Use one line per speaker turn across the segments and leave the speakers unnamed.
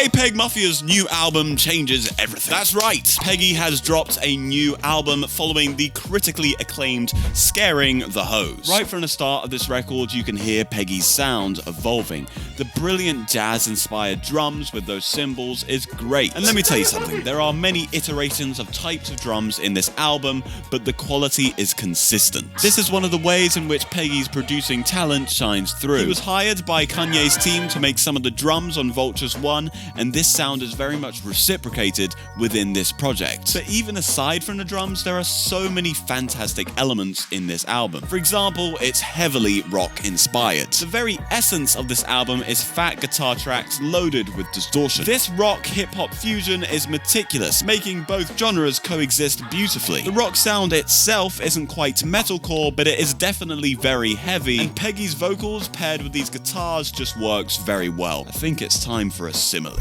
JPEGMAFIA's new album changes everything. That's right, Peggy has dropped a new album following the critically acclaimed Scaring the Hose. Right from the start of this record, you can hear Peggy's sound evolving. The brilliant jazz-inspired drums with those cymbals is great. And let me tell you something, there are many iterations of types of drums in this album, but the quality is consistent. This is one of the ways in which Peggy's producing talent shines through. He was hired by Kanye's team to make some of the drums on Vultures 1, and this sound is very much reciprocated within this project. But even aside from the drums, there are so many fantastic elements in this album. For example, it's heavily rock-inspired. The very essence of this album is fat guitar tracks loaded with distortion. This rock hip-hop fusion is meticulous, making both genres coexist beautifully. The rock sound itself isn't quite metalcore, but it is definitely very heavy, and Peggy's vocals paired with these guitars just works very well. I think it's time for a simile.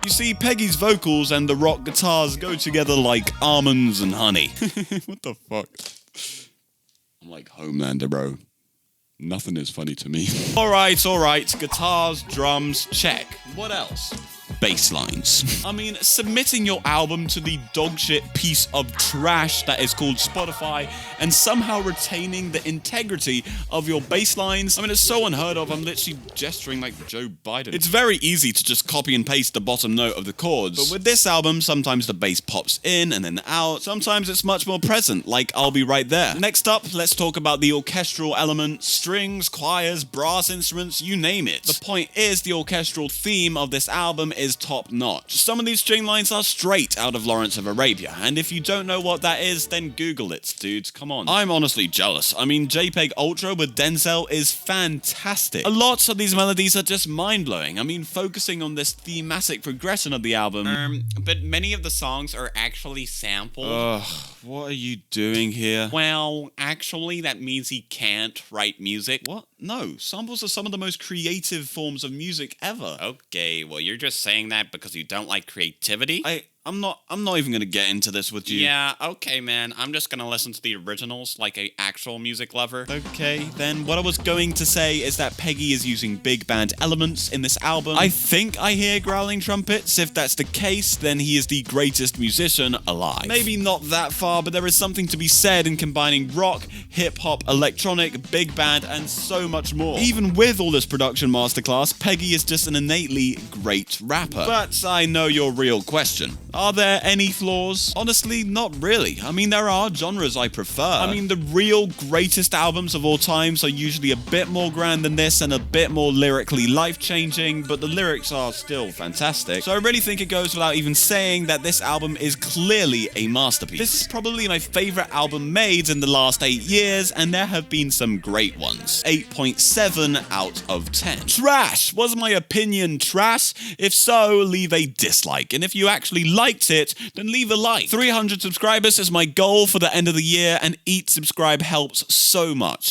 You see, Peggy's vocals and the rock guitars go together like almonds and honey. What the fuck? I'm like Homelander, bro. Nothing is funny to me. Alright. Guitars, drums, check. What else? Bass lines. I mean, submitting your album to the dogshit piece of trash that is called Spotify and somehow retaining the integrity of your bass lines. I mean, it's so unheard of. I'm literally gesturing like Joe Biden. It's very easy to just copy and paste the bottom note of the chords. But with this album, sometimes the bass pops in and then out. Sometimes it's much more present, like I'll Be Right There. Next up, let's talk about the orchestral element. Strings, choirs, brass instruments, you name it. The point is, the orchestral theme of this album is top-notch. Some of these string lines are straight out of Lawrence of Arabia, and if you don't know what that is, then Google it, dudes. Come on. I'm honestly jealous. I mean, JPEG Ultra with Denzel is fantastic. A lot of these melodies are just mind-blowing. I mean, focusing on this thematic progression of the album.
But many of the songs are actually sampled.
Ugh, what are you doing here?
Well, actually, that means he can't write music.
What? No, samples are some of the most creative forms of music ever.
Okay, well, you're just saying that because you don't like creativity?
I'm not even gonna get into this with you.
Yeah, okay, man. I'm just gonna listen to the originals like an actual music lover.
Okay, then what I was going to say is that Peggy is using big band elements in this album. I think I hear growling trumpets. If that's the case, then he is the greatest musician alive. Maybe not that far, but there is something to be said in combining rock, hip-hop, electronic, big band, and so much more. Even with all this production masterclass, Peggy is just an innately great rapper. But I know your real question. Are there any flaws? Honestly, not really. I mean, there are genres I prefer. I mean, the real greatest albums of all times are usually a bit more grand than this and a bit more lyrically life-changing, but the lyrics are still fantastic. So I really think it goes without even saying that this album is clearly a masterpiece. This is probably my favorite album made in the last 8 years, and there have been some great ones. 8.7 out of 10. Trash! Was my opinion trash? If so, leave a dislike. And if you actually liked it, then leave a like. 300 subscribers is my goal for the end of the year, and each subscribe helps so much.